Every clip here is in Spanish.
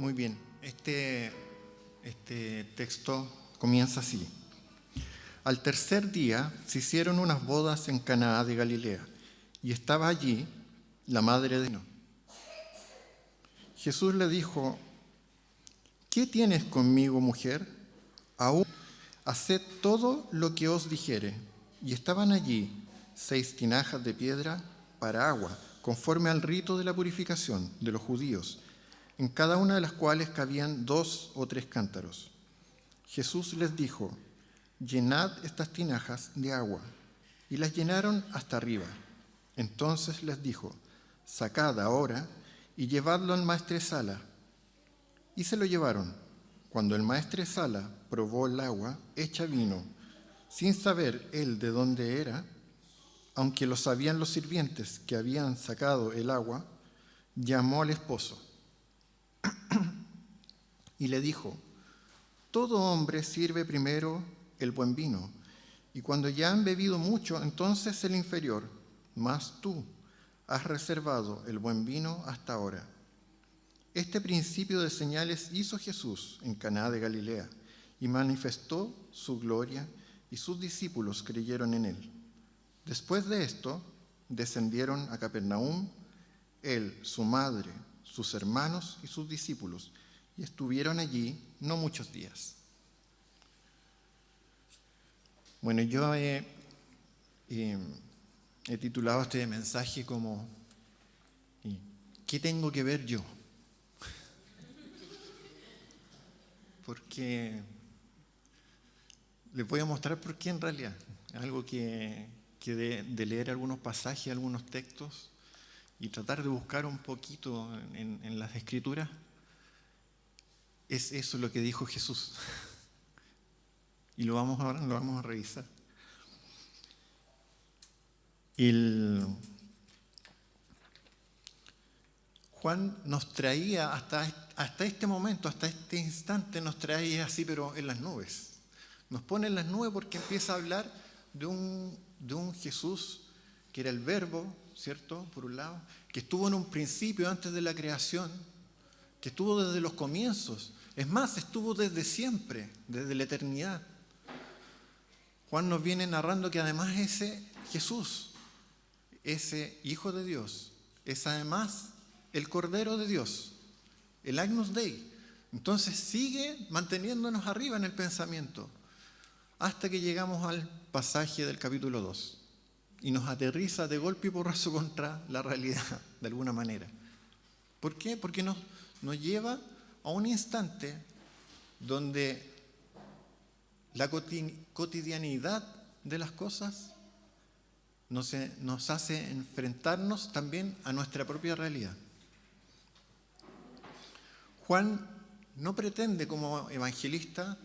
Muy bien, este texto comienza así. Al tercer día se hicieron unas bodas en Caná de Galilea, y estaba allí la madre de Jesús. Jesús le dijo: ¿qué tienes conmigo, mujer? Aún haced todo lo que os dijere. Y estaban allí 6 tinajas de piedra para agua, conforme al rito de la purificación de los judíos, en cada una de las cuales cabían 2 o 3 cántaros. Jesús les dijo: llenad estas tinajas de agua. Y las llenaron hasta arriba. Entonces les dijo: sacad ahora y llevadlo al maestresala. Y se lo llevaron. Cuando el maestresala probó el agua hecha vino, sin saber él de dónde era, aunque lo sabían los sirvientes que habían sacado el agua, llamó al esposo y le dijo: todo hombre sirve primero el buen vino, y cuando ya han bebido mucho, entonces el inferior, mas tú has reservado el buen vino hasta ahora. Este principio de señales hizo Jesús en Caná de Galilea, y manifestó su gloria, y sus discípulos creyeron en él. Después de esto, descendieron a Capernaum, él, su madre, sus hermanos y sus discípulos, y estuvieron allí no muchos días. Bueno, yo he titulado este mensaje como ¿qué tengo que ver yo? Porque les voy a mostrar por qué en realidad. Algo que de leer algunos pasajes, algunos textos y tratar de buscar un poquito en las Escrituras, es eso lo que dijo Jesús. Y lo vamos a revisar. Juan nos traía hasta este momento, hasta este instante, nos traía así, pero en las nubes. Nos pone en las nubes porque empieza a hablar de un Jesús que era el Verbo, ¿cierto? Por un lado, que estuvo en un principio antes de la creación, que estuvo desde los comienzos. Es más, estuvo desde siempre, desde la eternidad. Juan nos viene narrando que además ese Jesús, ese Hijo de Dios, es además el Cordero de Dios, el Agnus Dei. Entonces sigue manteniéndonos arriba en el pensamiento hasta que llegamos al pasaje del capítulo 2 y nos aterriza de golpe y porrazo contra la realidad, de alguna manera. ¿Por qué? Porque nos lleva a un instante donde la cotidianidad de las cosas nos hace enfrentarnos también a nuestra propia realidad. Juan no pretende como evangelista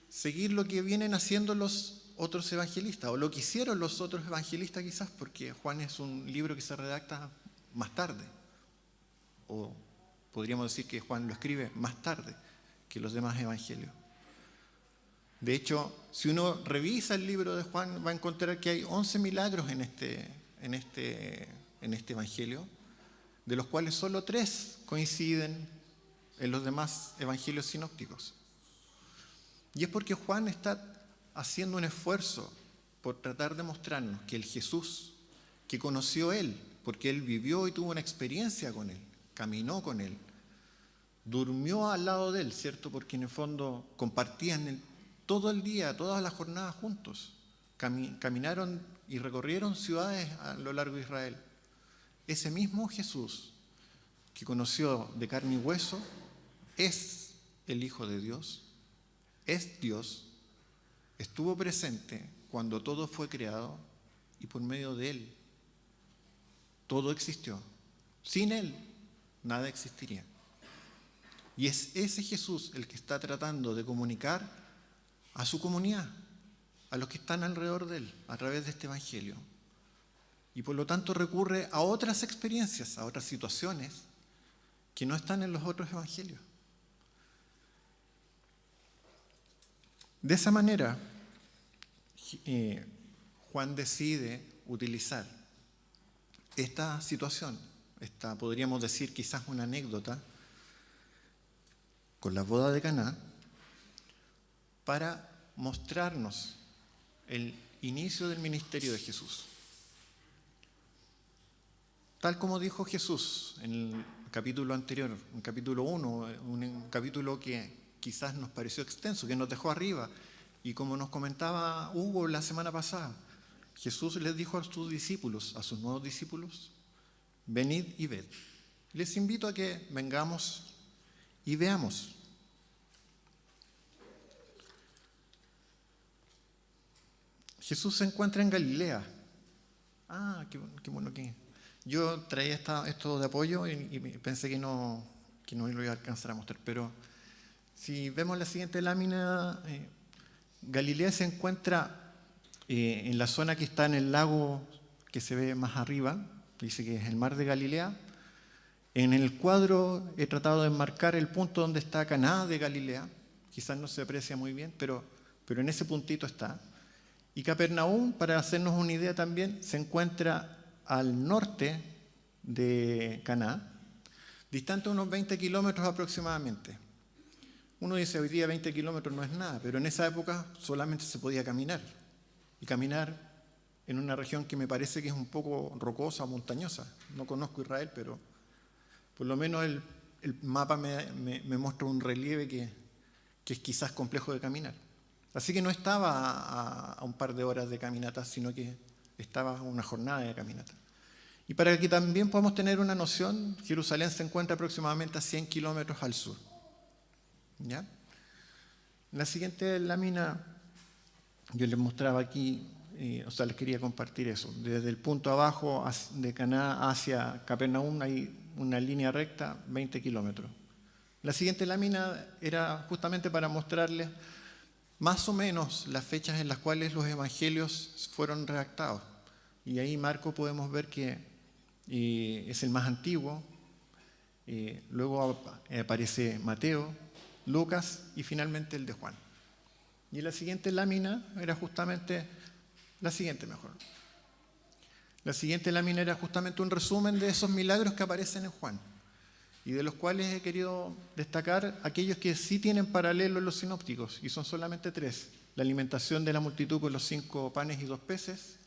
seguir lo que vienen haciendo los otros evangelistas, o lo que hicieron los otros evangelistas quizás, porque Juan es un libro que se redacta más tarde, o podríamos decir que Juan lo escribe más tarde que los demás evangelios. De hecho, si uno revisa el libro de Juan, va a encontrar que hay 11 milagros en este evangelio, de los cuales solo 3 coinciden en los demás evangelios sinópticos. Y es porque Juan está haciendo un esfuerzo por tratar de mostrarnos que el Jesús que conoció él, porque él vivió y tuvo una experiencia con él, caminó con él, durmió al lado de él, ¿cierto? Porque en el fondo compartían todo el día, todas las jornadas juntos. Caminaron y recorrieron ciudades a lo largo de Israel. Ese mismo Jesús que conoció de carne y hueso es el Hijo de Dios, es Dios, estuvo presente cuando todo fue creado y por medio de Él todo existió. Sin Él nada existiría. Y es ese Jesús el que está tratando de comunicar a su comunidad, a los que están alrededor de Él, a través de este evangelio. Y por lo tanto recurre a otras experiencias, a otras situaciones que no están en los otros evangelios. De esa manera, Juan decide utilizar esta situación, podríamos decir quizás una anécdota, con la boda de Caná, para mostrarnos el inicio del ministerio de Jesús. Tal como dijo Jesús en el capítulo anterior, en capítulo 1, un capítulo que quizás nos pareció extenso, que nos dejó arriba, y como nos comentaba Hugo la semana pasada, Jesús les dijo a sus discípulos, a sus nuevos discípulos: venid y ved. Les invito a que vengamos y veamos. Jesús se encuentra en Galilea. Qué bueno que... Yo traía esto de apoyo y pensé que no lo iba a alcanzar a mostrar, pero si vemos la siguiente lámina, Galilea se encuentra en la zona que está en el lago que se ve más arriba, dice que es el mar de Galilea. En el cuadro he tratado de marcar el punto donde está Caná de Galilea, quizás no se aprecia muy bien, pero en ese puntito está. Y Capernaum, para hacernos una idea también, se encuentra al norte de Caná, distante unos 20 kilómetros aproximadamente. Uno dice, hoy día 20 kilómetros no es nada, pero en esa época solamente se podía caminar. Y caminar en una región que me parece que es un poco rocosa, montañosa. No conozco Israel, pero por lo menos el mapa me muestra un relieve que es quizás complejo de caminar. Así que no estaba a un par de horas de caminata, sino que estaba una jornada de caminata. Y para que también podamos tener una noción, Jerusalén se encuentra aproximadamente a 100 kilómetros al sur. ¿Ya? En la siguiente lámina yo les mostraba aquí, les quería compartir eso. Desde el punto abajo de Caná hacia Capernaum hay una línea recta, 20 kilómetros. La siguiente lámina era justamente para mostrarles más o menos las fechas en las cuales los evangelios fueron redactados. Y ahí Marcos podemos ver que es el más antiguo, luego aparece Mateo, Lucas y finalmente el de Juan. Y la siguiente lámina era justamente, la siguiente lámina era justamente un resumen de esos milagros que aparecen en Juan, y de los cuales he querido destacar aquellos que sí tienen paralelo en los sinópticos, y son solamente 3. La alimentación de la multitud con los 5 panes y 2 peces,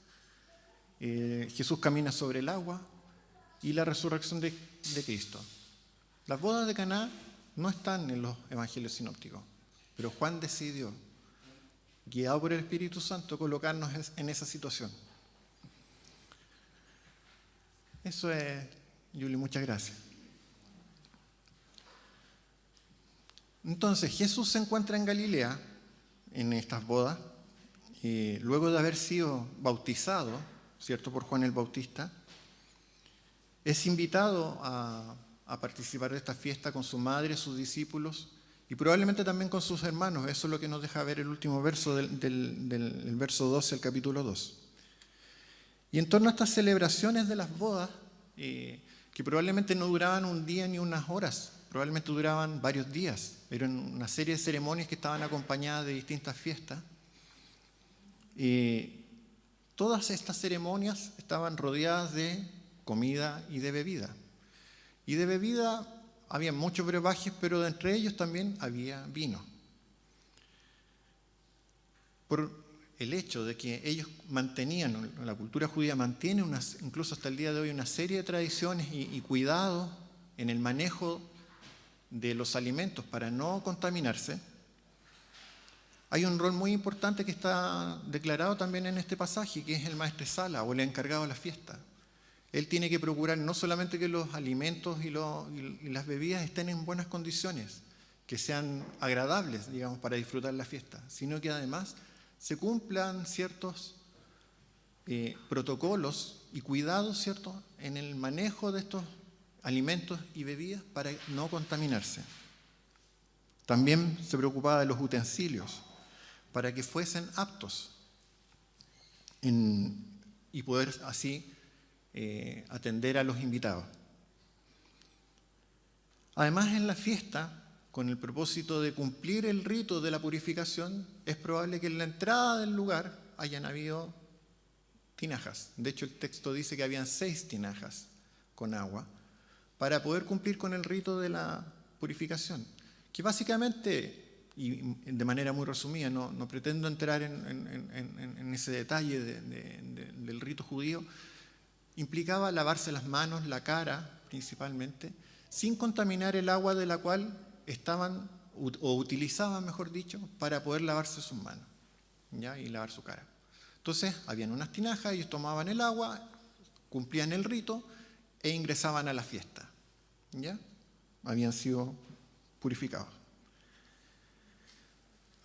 Jesús camina sobre el agua, y la resurrección de Cristo. Las bodas de Caná no están en los evangelios sinópticos, pero Juan decidió, guiado por el Espíritu Santo, colocarnos en esa situación. Eso es, Yuli, muchas gracias. Entonces, Jesús se encuentra en Galilea, en estas bodas, luego de haber sido bautizado, ¿cierto?, por Juan el Bautista. Es invitado a participar de esta fiesta con su madre, sus discípulos y probablemente también con sus hermanos. Eso es lo que nos deja ver el último verso del verso 12 al capítulo 2. Y en torno a estas celebraciones de las bodas, que probablemente no duraban un día ni unas horas, probablemente duraban varios días. Eran una serie de ceremonias que estaban acompañadas de distintas fiestas. Todas estas ceremonias estaban rodeadas de comida y de bebida. Y de bebida había muchos brebajes, pero de entre ellos también había vino. Por el hecho de que ellos mantenían, la cultura judía mantiene incluso hasta el día de hoy una serie de tradiciones y cuidados en el manejo de los alimentos para no contaminarse. Hay un rol muy importante que está declarado también en este pasaje, que es el maestresala o el encargado de la fiesta. Él tiene que procurar no solamente que los alimentos y las bebidas estén en buenas condiciones, que sean agradables, digamos, para disfrutar la fiesta, sino que además se cumplan ciertos protocolos y cuidados, ¿cierto?, en el manejo de estos alimentos y bebidas para no contaminarse. También se preocupaba de los utensilios, para que fuesen aptos y poder así atender a los invitados. Además, en la fiesta, con el propósito de cumplir el rito de la purificación, es probable que en la entrada del lugar hayan habido tinajas. De hecho, el texto dice que habían 6 tinajas con agua para poder cumplir con el rito de la purificación, que básicamente, y de manera muy resumida, no pretendo entrar en ese detalle del rito judío, implicaba lavarse las manos, la cara principalmente, sin contaminar el agua de la cual estaban, o utilizaban, mejor dicho, para poder lavarse sus manos, ¿ya? Y lavar su cara. Entonces, habían unas tinajas, ellos tomaban el agua, cumplían el rito e ingresaban a la fiesta, ¿ya? Habían sido purificados.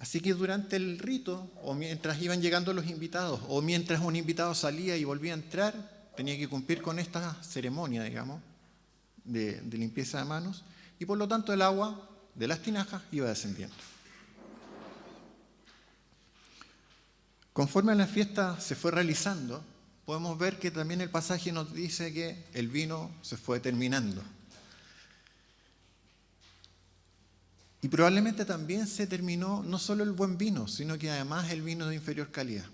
Así que durante el rito, o mientras iban llegando los invitados, o mientras un invitado salía y volvía a entrar, tenía que cumplir con esta ceremonia, digamos, de limpieza de manos, y por lo tanto el agua de las tinajas iba descendiendo. Conforme la fiesta se fue realizando, podemos ver que también el pasaje nos dice que el vino se fue terminando. Y probablemente también se terminó no solo el buen vino, sino que además el vino de inferior calidad.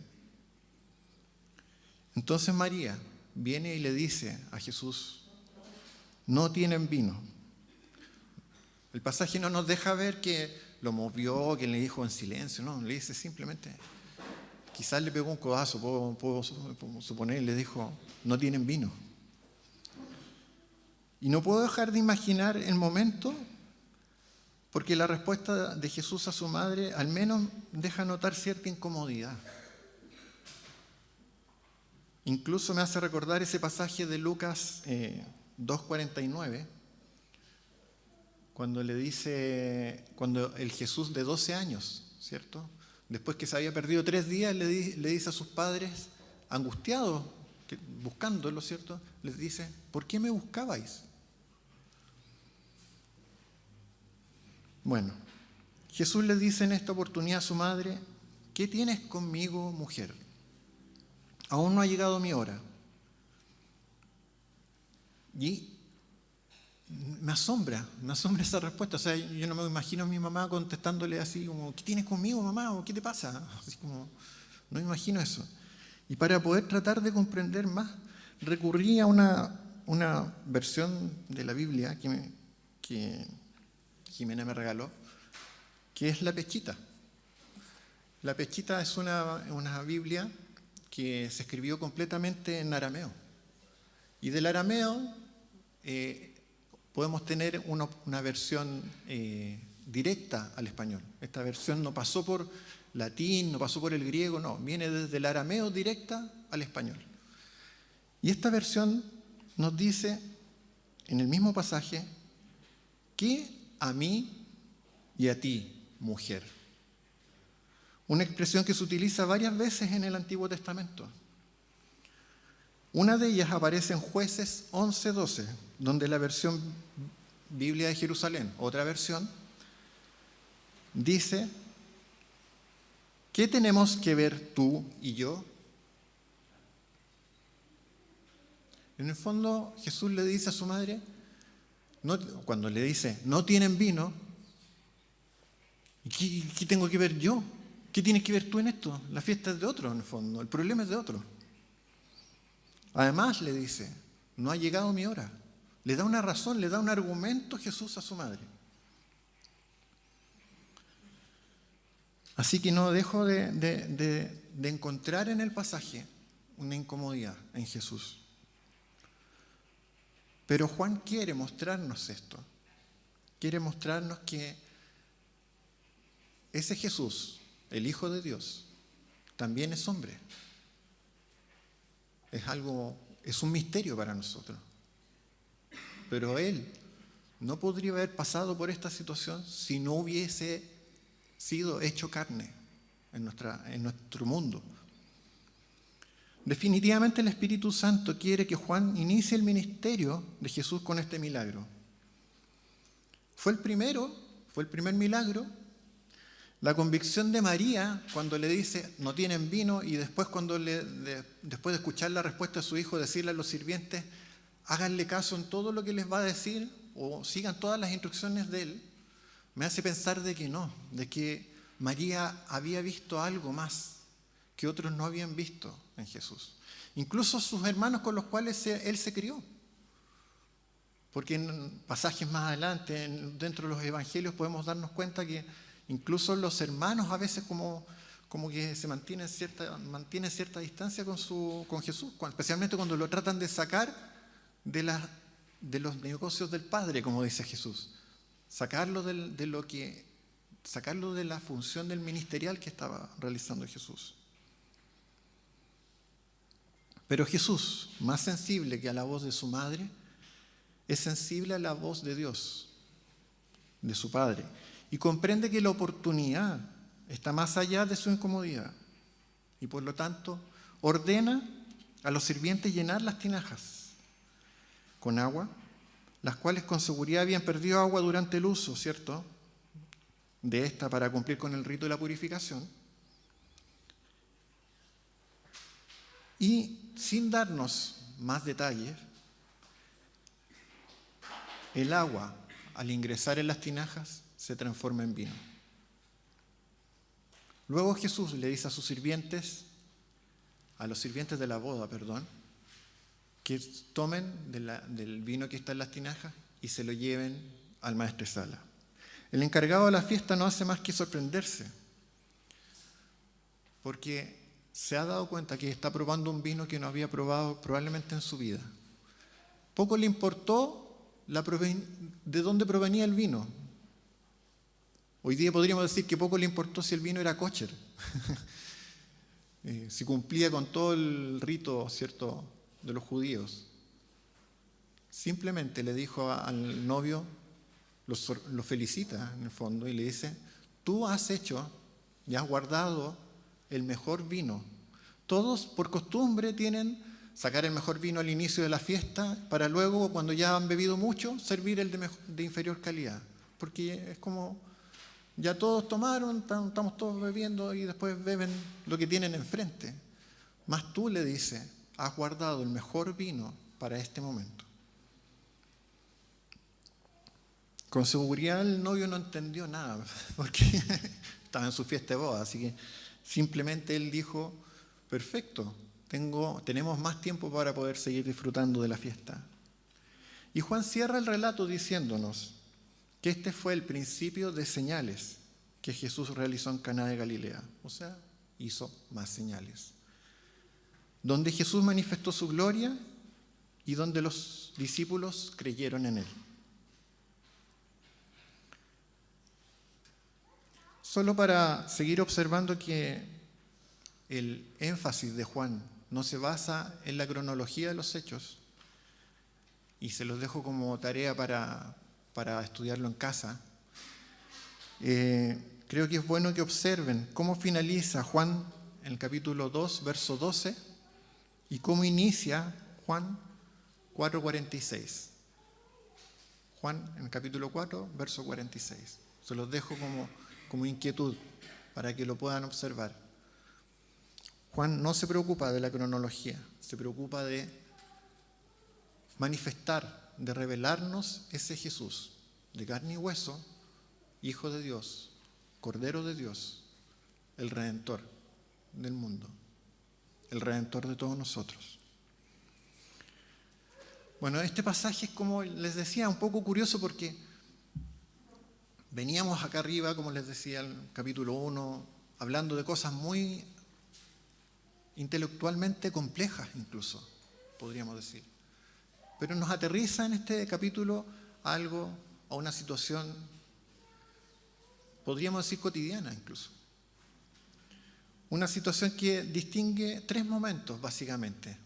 Entonces María viene y le dice a Jesús: no tienen vino. El pasaje no nos deja ver que lo movió, que le dijo en silencio, no, le dice simplemente, quizás le pegó un codazo, puedo suponer, y le dijo: no tienen vino. Y no puedo dejar de imaginar el momento, porque la respuesta de Jesús a su madre al menos deja notar cierta incomodidad. Incluso me hace recordar ese pasaje de Lucas 2:49, cuando le dice, cuando el Jesús de 12 años, ¿cierto?, después que se había perdido 3 días, le dice a sus padres, angustiados, buscándolo, ¿cierto?, les dice: ¿por qué me buscabais? Bueno, Jesús le dice en esta oportunidad a su madre: ¿qué tienes conmigo, mujer? Aún no ha llegado mi hora. Y me asombra esa respuesta. O sea, yo no me imagino a mi mamá contestándole así como: ¿qué tienes conmigo, mamá? ¿O qué te pasa? Así como, no me imagino eso. Y para poder tratar de comprender más, recurrí a una versión de la Biblia que Jimena me regaló, que es la Pesquita. La Pesquita es una Biblia que se escribió completamente en arameo. Y del arameo podemos tener una versión directa al español. Esta versión no pasó por latín, no pasó por el griego, no, viene desde el arameo directa al español. Y esta versión nos dice, en el mismo pasaje, que a mí y a ti, mujer. Una expresión que se utiliza varias veces en el Antiguo Testamento. Una de ellas aparece en Jueces 11:12, donde la versión Biblia de Jerusalén, otra versión, dice: ¿qué tenemos que ver tú y yo? En el fondo, Jesús le dice a su madre, cuando le dice, no tienen vino, ¿qué tengo que ver yo? ¿Qué tienes que ver tú en esto? La fiesta es de otro, en el fondo, el problema es de otro. Además le dice, no ha llegado mi hora. Le da una razón, le da un argumento Jesús a su madre. Así que no dejo de encontrar en el pasaje una incomodidad en Jesús. Pero Juan quiere mostrarnos esto. Quiere mostrarnos que ese Jesús, el Hijo de Dios, también es hombre. Es un misterio para nosotros. Pero Él no podría haber pasado por esta situación si no hubiese sido hecho carne en nuestro mundo. Definitivamente el Espíritu Santo quiere que Juan inicie el ministerio de Jesús con este milagro. Fue el primer milagro. La convicción de María cuando le dice, no tienen vino, y después después de escuchar la respuesta de su hijo, decirle a los sirvientes, háganle caso en todo lo que les va a decir o sigan todas las instrucciones de él, me hace pensar de que María había visto algo más que otros no habían visto en Jesús. Incluso sus hermanos con los cuales él se crió. Porque en pasajes más adelante, dentro de los evangelios, podemos darnos cuenta que incluso los hermanos a veces como que se mantienen cierta distancia con Jesús, especialmente cuando lo tratan de sacar de los negocios del Padre, como dice Jesús. Sacarlo sacarlo de la función del ministerial que estaba realizando Jesús. Pero Jesús, más sensible que a la voz de su madre, es sensible a la voz de Dios, de su Padre, y comprende que la oportunidad está más allá de su incomodidad. Y por lo tanto, ordena a los sirvientes llenar las tinajas con agua, las cuales con seguridad habían perdido agua durante el uso, ¿cierto?, de esta para cumplir con el rito de la purificación. Y sin darnos más detalles, el agua, al ingresar en las tinajas, se transforma en vino. Luego Jesús le dice a los sirvientes de la boda, que tomen del vino que está en las tinajas y se lo lleven al maestresala. El encargado de la fiesta no hace más que sorprenderse, porque se ha dado cuenta que está probando un vino que no había probado probablemente en su vida. Poco le importó de dónde provenía el vino. Hoy día podríamos decir que poco le importó si el vino era kosher, si cumplía con todo el rito, ¿cierto?, de los judíos. Simplemente le dijo al novio, lo felicita en el fondo y le dice: tú has hecho y has guardado el mejor vino. Todos por costumbre tienen sacar el mejor vino al inicio de la fiesta para luego, cuando ya han bebido mucho, servir el de inferior calidad. Porque es como, ya todos tomaron, estamos todos bebiendo y después beben lo que tienen enfrente. Mas tú, le dice, has guardado el mejor vino para este momento. Con seguridad el novio no entendió nada, porque estaba en su fiesta de boda, así que simplemente él dijo: perfecto, tenemos más tiempo para poder seguir disfrutando de la fiesta. Y Juan cierra el relato diciéndonos que este fue el principio de señales que Jesús realizó en Caná de Galilea, o sea, hizo más señales, donde Jesús manifestó su gloria y donde los discípulos creyeron en él. Solo para seguir observando que el énfasis de Juan no se basa en la cronología de los hechos, y se los dejo como tarea para estudiarlo en casa. Creo que es bueno que observen cómo finaliza Juan en el capítulo 2, verso 12, y cómo inicia Juan 4:46. Juan en el capítulo 4, verso 46. Se los dejo como inquietud para que lo puedan observar. Juan no se preocupa de la cronología, se preocupa de manifestar, de revelarnos ese Jesús de carne y hueso, Hijo de Dios, Cordero de Dios, el Redentor del mundo, el Redentor de todos nosotros. Bueno, este pasaje es, como les decía, un poco curioso porque veníamos acá arriba, como les decía, el capítulo 1, hablando de cosas muy intelectualmente complejas, incluso, podríamos decir. Pero nos aterriza en este capítulo a una situación, podríamos decir, cotidiana incluso. Una situación que distingue tres momentos, básicamente,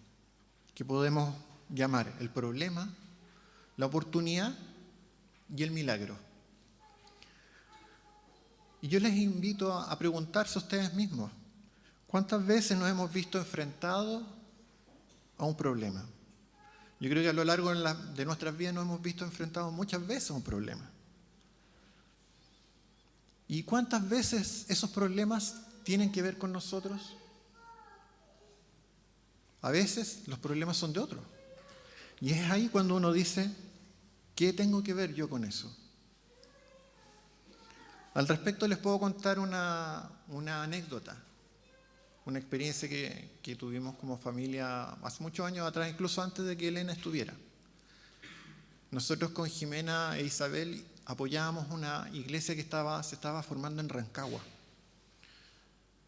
que podemos llamar el problema, la oportunidad y el milagro. Y yo les invito a preguntarse a ustedes mismos: ¿cuántas veces nos hemos visto enfrentados a un problema? Yo creo que a lo largo de nuestras vidas nos hemos visto enfrentados muchas veces a un problema. ¿Y cuántas veces esos problemas tienen que ver con nosotros? A veces los problemas son de otros. Y es ahí cuando uno dice: ¿qué tengo que ver yo con eso? Al respecto les puedo contar una anécdota, una experiencia que tuvimos como familia hace muchos años atrás, incluso antes de que Elena estuviera. nosotros con Jimena e Isabel apoyábamos una iglesia que se estaba formando en Rancagua.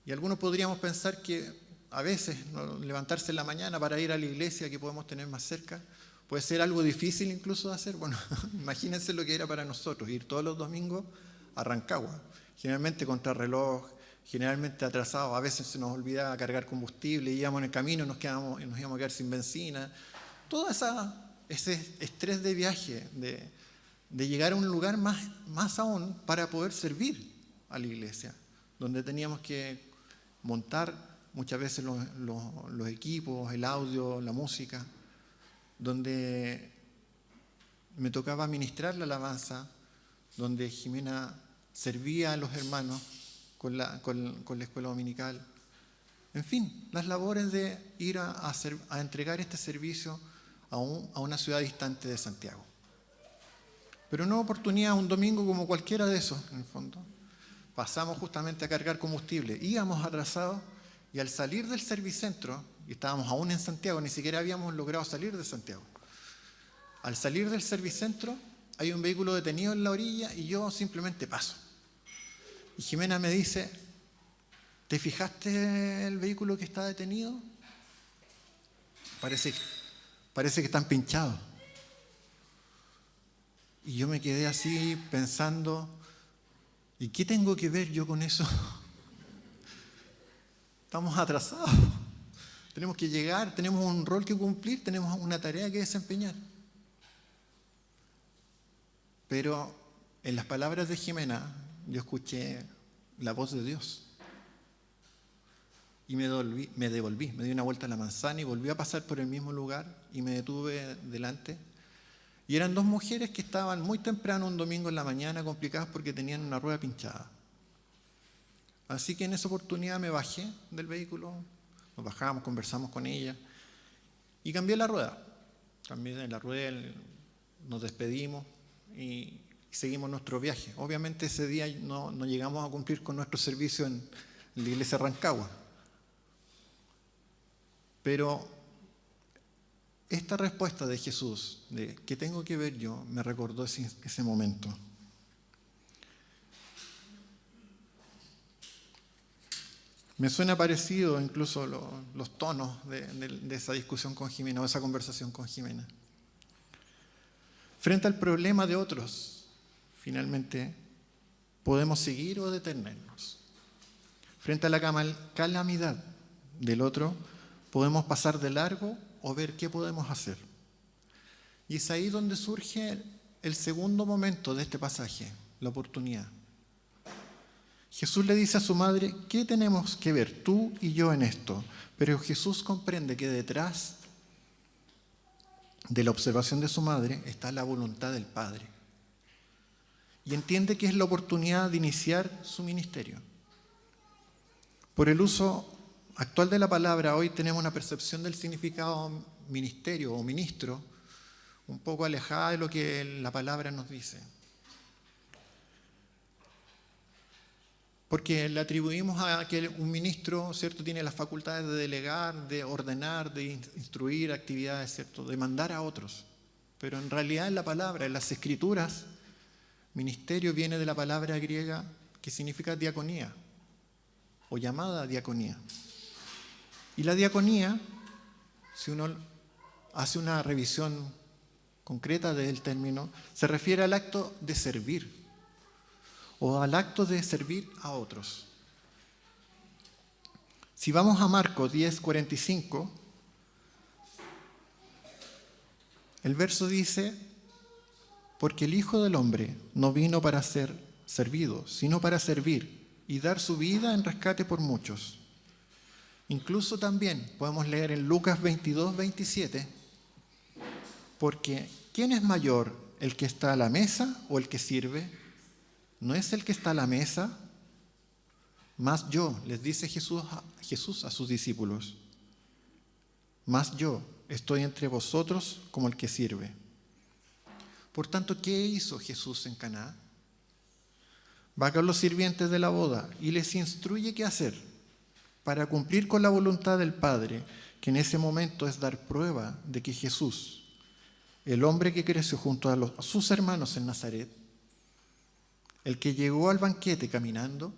Y algunos podríamos pensar que a veces levantarse en la mañana para ir a la iglesia que podemos tener más cerca puede ser algo difícil incluso de hacer. Bueno, imagínense lo que era para nosotros, ir todos los domingos a Rancagua, generalmente contrarreloj, generalmente atrasados, a veces se nos olvidaba cargar combustible, íbamos en el camino, nos íbamos a quedar sin benzina. Todo ese estrés de viaje, de llegar a un lugar más aún para poder servir a la iglesia, donde teníamos que montar muchas veces los equipos, el audio, la música, donde me tocaba ministrar la alabanza, donde Jimena servía a los hermanos con la escuela dominical. En fin, las labores de ir a entregar este servicio a una ciudad distante de Santiago. Pero en una oportunidad, un domingo como cualquiera de esos, en el fondo, pasamos justamente a cargar combustible. Íbamos atrasados y al salir del servicentro, y estábamos aún en Santiago, ni siquiera habíamos logrado salir de Santiago. Al salir del servicentro, hay un vehículo detenido en la orilla y yo simplemente paso. Y Jimena me dice, ¿te fijaste el vehículo que está detenido? Parece que están pinchados. Y yo me quedé así pensando, ¿y qué tengo que ver yo con eso? Estamos atrasados. Tenemos que llegar, tenemos un rol que cumplir, tenemos una tarea que desempeñar. Pero en las palabras de Jimena, yo escuché la voz de Dios. Y me devolví, me di una vuelta a la manzana y volví a pasar por el mismo lugar y me detuve delante. Y eran dos mujeres que estaban muy temprano un domingo en la mañana, complicadas porque tenían una rueda pinchada. Así que en esa oportunidad me bajé del vehículo, nos bajamos, conversamos con ella y cambié la rueda. Cambié la rueda, nos despedimos y seguimos nuestro viaje. Obviamente ese día no llegamos a cumplir con nuestro servicio en la iglesia Rancagua. Pero esta respuesta de Jesús, de ¿qué tengo que ver yo?, me recordó ese momento. Me suena parecido incluso los tonos de esa discusión con Jimena, o esa conversación con Jimena. Frente al problema de otros, finalmente, podemos seguir o detenernos. Frente a la calamidad del otro, podemos pasar de largo o ver qué podemos hacer. Y es ahí donde surge el segundo momento de este pasaje, la oportunidad. Jesús le dice a su madre, ¿qué tenemos que ver tú y yo en esto? Pero Jesús comprende que detrás de la observación de su madre está la voluntad del Padre. Y entiende que es la oportunidad de iniciar su ministerio. Por el uso actual de la palabra, hoy tenemos una percepción del significado ministerio o ministro un poco alejada de lo que la palabra nos dice. Porque le atribuimos a que un ministro, ¿cierto?, tiene las facultades de delegar, de ordenar, de instruir actividades, ¿cierto?, de mandar a otros. Pero en realidad en la palabra, en las escrituras, ministerio viene de la palabra griega que significa diaconía o llamada diaconía. Y la diaconía, si uno hace una revisión concreta del término, se refiere al acto de servir o al acto de servir a otros. Si vamos a Marcos 10:45, el verso dice, porque el Hijo del Hombre no vino para ser servido, sino para servir y dar su vida en rescate por muchos. Incluso también podemos leer en Lucas 22:27, porque ¿quién es mayor, el que está a la mesa o el que sirve? ¿No es el que está a la mesa? Mas yo, les dice Jesús a sus discípulos, mas yo estoy entre vosotros como el que sirve. Por tanto, ¿qué hizo Jesús en Caná? Va con los sirvientes de la boda y les instruye qué hacer para cumplir con la voluntad del Padre, que en ese momento es dar prueba de que Jesús el hombre que creció junto a sus hermanos en Nazaret, el que llegó al banquete caminando,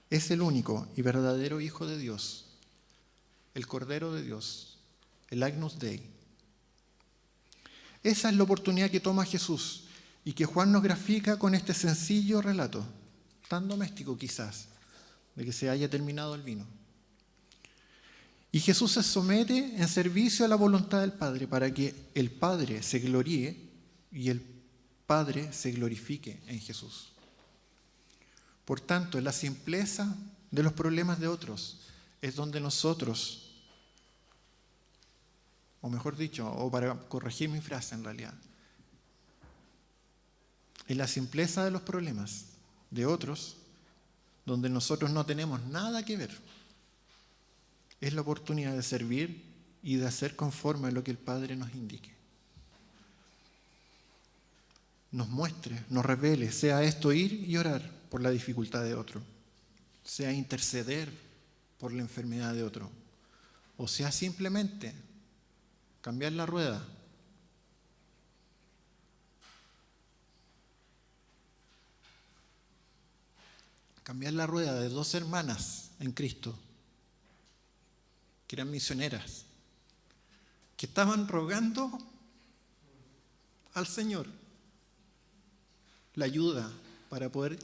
es el único y verdadero Hijo de Dios, el Cordero de Dios, el Agnus Dei. Esa es la oportunidad que toma Jesús y que Juan nos grafica con este sencillo relato, tan doméstico quizás, de que se haya terminado el vino. Y Jesús se somete en servicio a la voluntad del Padre para que el Padre se gloríe y el Padre se glorifique en Jesús. Por tanto, en la simpleza de los problemas de otros es donde nosotros, o mejor dicho, o para corregir mi frase en realidad, en la simpleza de los problemas de otros, donde nosotros no tenemos nada que ver, es la oportunidad de servir y de hacer conforme a lo que el Padre nos indique. Nos muestre, nos revele, sea esto ir y orar por la dificultad de otro, sea interceder por la enfermedad de otro, o sea simplemente cambiar la rueda. Cambiar la rueda de dos hermanas en Cristo, que eran misioneras, que estaban rogando al Señor la ayuda para poder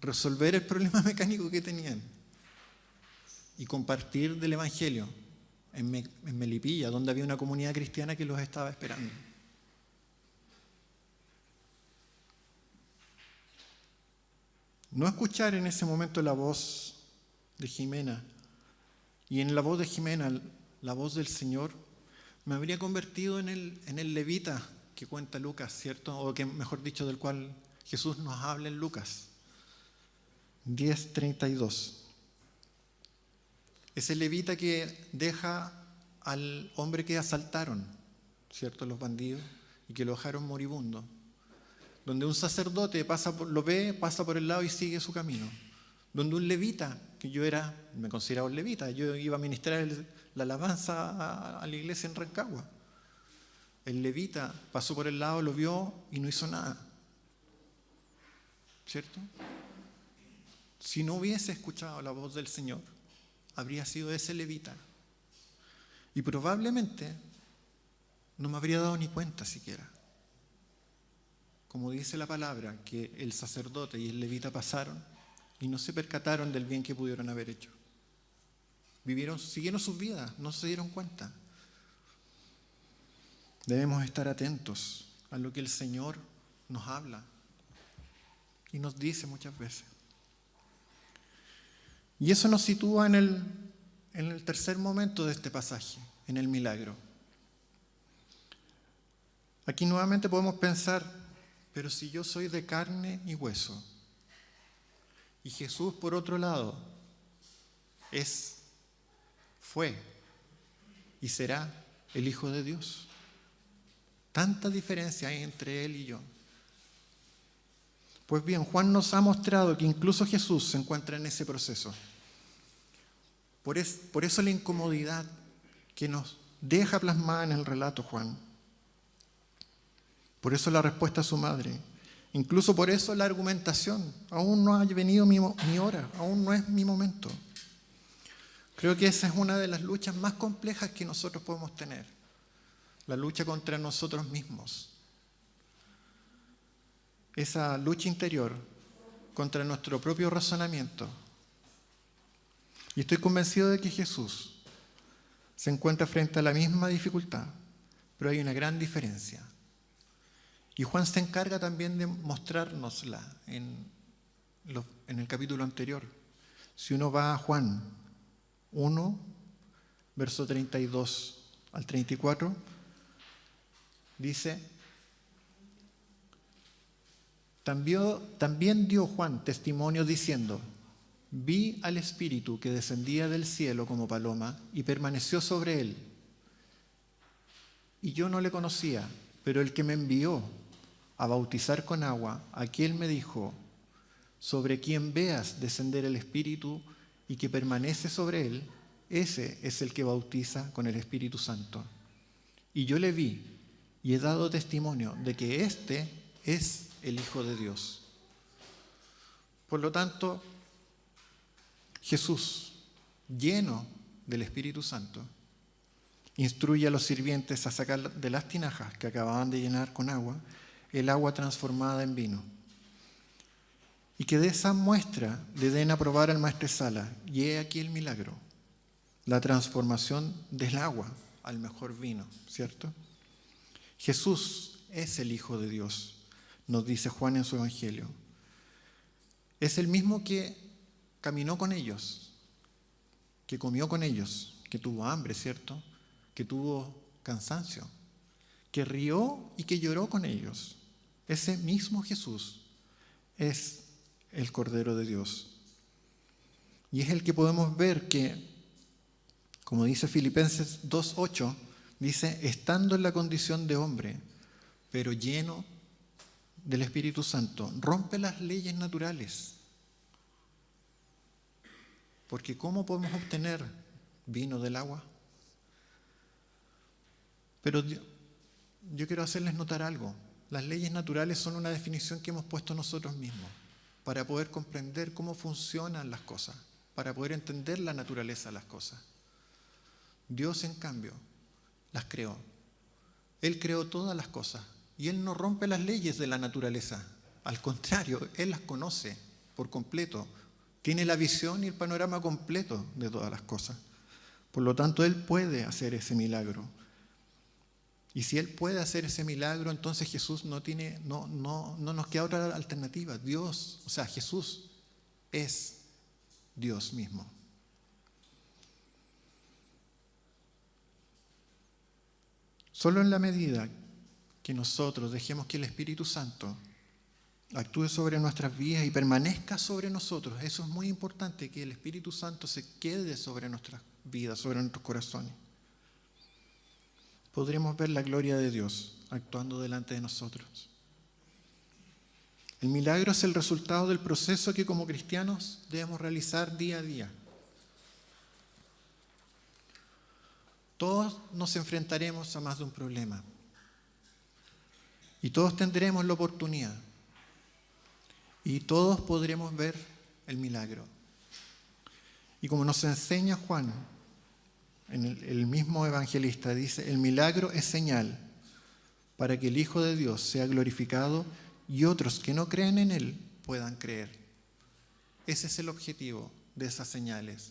resolver el problema mecánico que tenían y compartir del Evangelio en Melipilla, donde había una comunidad cristiana que los estaba esperando. No escuchar en ese momento la voz de Jimena, y en la voz de Jimena, la voz del Señor, me habría convertido en el levita que cuenta Lucas, ¿cierto? O que, mejor dicho, del cual Jesús nos habla en Lucas 10:32. Ese levita que deja al hombre que asaltaron, ¿cierto? Los bandidos, y que lo dejaron moribundo. Donde un sacerdote lo ve, pasa por el lado y sigue su camino. Donde un levita, que me consideraba un levita, yo iba a ministrar la alabanza a la iglesia en Rancagua. El levita pasó por el lado, lo vio y no hizo nada. ¿Cierto? Si no hubiese escuchado la voz del Señor, habría sido ese levita. Y probablemente no me habría dado ni cuenta siquiera. Como dice la palabra, que el sacerdote y el levita pasaron y no se percataron del bien que pudieron haber hecho. Siguieron sus vidas, no se dieron cuenta. Debemos estar atentos a lo que el Señor nos habla y nos dice muchas veces. Y eso nos sitúa en el tercer momento de este pasaje, en el milagro. Aquí nuevamente podemos pensar, pero si yo soy de carne y hueso, y Jesús, por otro lado, fue y será el Hijo de Dios. Tanta diferencia hay entre Él y yo. Pues bien, Juan nos ha mostrado que incluso Jesús se encuentra en ese proceso. Por eso la incomodidad que nos deja plasmada en el relato Juan. Por eso la respuesta a su madre. Incluso por eso la argumentación. Aún no ha venido mi hora, aún no es mi momento. Creo que esa es una de las luchas más complejas que nosotros podemos tener. La lucha contra nosotros mismos. Esa lucha interior contra nuestro propio razonamiento. Y estoy convencido de que Jesús se encuentra frente a la misma dificultad, pero hay una gran diferencia. Y Juan se encarga también de mostrárnosla en el capítulo anterior. Si uno va a Juan 1, verso 32 al 34, dice: También dio Juan testimonio diciendo: vi al Espíritu que descendía del cielo como paloma y permaneció sobre él. Y yo no le conocía, pero el que me envió a bautizar con agua, aquel me dijo: sobre quien veas descender el Espíritu y que permanece sobre él, ese es el que bautiza con el Espíritu Santo. y yo le vi y he dado testimonio de que este es el Hijo de Dios. Por lo tanto, Jesús, lleno del Espíritu Santo, instruye a los sirvientes a sacar de las tinajas que acababan de llenar con agua, el agua transformada en vino. Y que de esa muestra le den a probar al maestresala. Y he aquí el milagro, la transformación del agua al mejor vino, ¿cierto? Jesús es el Hijo de Dios, nos dice Juan en su Evangelio. Es el mismo que caminó con ellos, que comió con ellos, que tuvo hambre, ¿cierto? Que tuvo cansancio, que rió y que lloró con ellos. Ese mismo Jesús es el Cordero de Dios. Y es el que podemos ver que, como dice Filipenses 2:8, dice, estando en la condición de hombre, pero lleno del Espíritu Santo, rompe las leyes naturales. Porque ¿cómo podemos obtener vino del agua? Pero yo quiero hacerles notar algo. Las leyes naturales son una definición que hemos puesto nosotros mismos para poder comprender cómo funcionan las cosas, para poder entender la naturaleza de las cosas. Dios, en cambio, las creó. Él creó todas las cosas y Él no rompe las leyes de la naturaleza. Al contrario, Él las conoce por completo. Tiene la visión y el panorama completo de todas las cosas. Por lo tanto, Él puede hacer ese milagro. Y si Él puede hacer ese milagro, entonces Jesús no nos queda otra alternativa. Dios, o sea, Jesús es Dios mismo. Solo en la medida que nosotros dejemos que el Espíritu Santo actúe sobre nuestras vidas y permanezca sobre nosotros, eso es muy importante, que el Espíritu Santo se quede sobre nuestras vidas, sobre nuestros corazones, podremos ver la gloria de Dios actuando delante de nosotros. El milagro es el resultado del proceso que como cristianos debemos realizar día a día. Todos nos enfrentaremos a más de un problema y todos tendremos la oportunidad y todos podremos ver el milagro. Y como nos enseña Juan, en el mismo evangelista, dice, el milagro es señal para que el Hijo de Dios sea glorificado y otros que no creen en Él puedan creer. Ese es el objetivo de esas señales.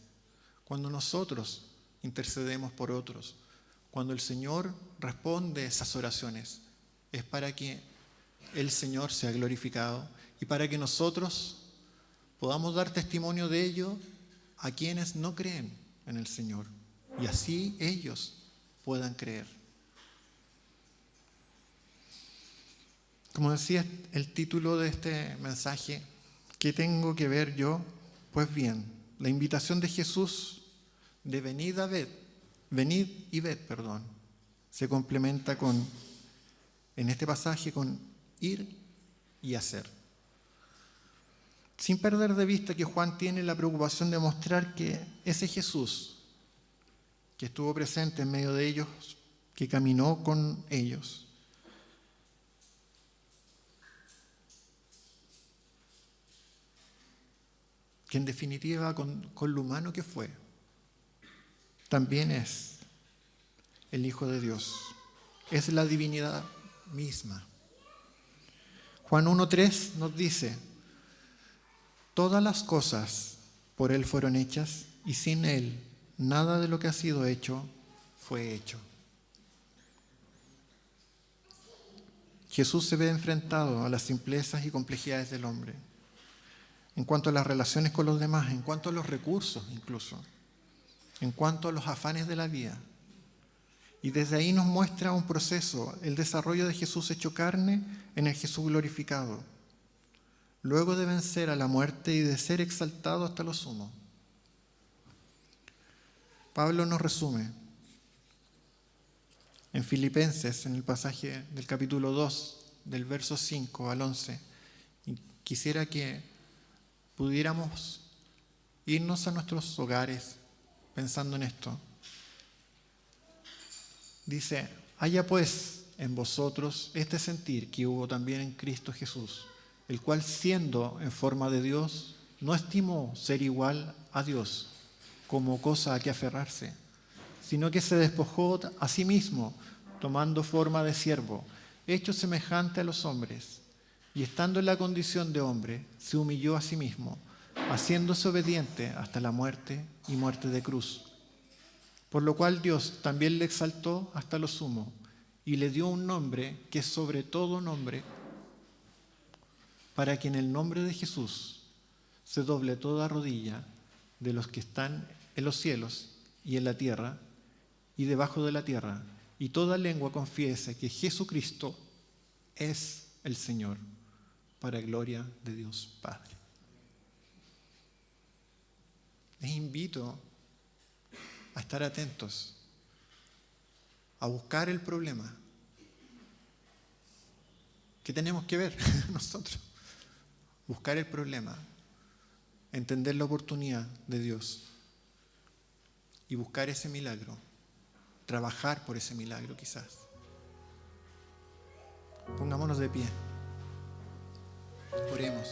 Cuando nosotros intercedemos por otros, cuando el Señor responde esas oraciones, es para que el Señor sea glorificado y para que nosotros podamos dar testimonio de ello a quienes no creen en el Señor. Y así ellos puedan creer. Como decía el título de este mensaje, ¿qué tengo que ver yo? Pues bien, la invitación de Jesús de venid y ved, se complementa en este pasaje con ir y hacer. Sin perder de vista que Juan tiene la preocupación de mostrar que ese Jesús que estuvo presente en medio de ellos, que caminó con ellos, que en definitiva con lo humano que fue, también es el Hijo de Dios, es la divinidad misma. Juan 1:3 nos dice, todas las cosas por Él fueron hechas y sin Él nada de lo que ha sido hecho fue hecho. Jesús se ve enfrentado a las simplezas y complejidades del hombre, en cuanto a las relaciones con los demás, en cuanto a los recursos incluso, en cuanto a los afanes de la vida. Y desde ahí nos muestra un proceso, el desarrollo de Jesús hecho carne en el Jesús glorificado, luego de vencer a la muerte y de ser exaltado hasta lo sumo. Pablo nos resume en Filipenses, en el pasaje del capítulo 2, del verso 5 al 11. Y quisiera que pudiéramos irnos a nuestros hogares pensando en esto. Dice, Haya pues en vosotros este sentir que hubo también en Cristo Jesús, el cual siendo en forma de Dios, no estimó ser igual a Dios como cosa a que aferrarse, sino que se despojó a sí mismo, tomando forma de siervo, hecho semejante a los hombres, y estando en la condición de hombre, se humilló a sí mismo, haciéndose obediente hasta la muerte y muerte de cruz. Por lo cual Dios también le exaltó hasta lo sumo, y le dio un nombre que es sobre todo nombre, para que en el nombre de Jesús se doble toda rodilla de los que están en los cielos y en la tierra y debajo de la tierra, y toda lengua confiese que Jesucristo es el Señor, para gloria de Dios Padre. Les invito a estar atentos, a buscar el problema. ¿Qué tenemos que ver nosotros? Buscar el problema, entender la oportunidad de Dios y buscar ese milagro, trabajar por ese milagro quizás. Pongámonos de pie, oremos.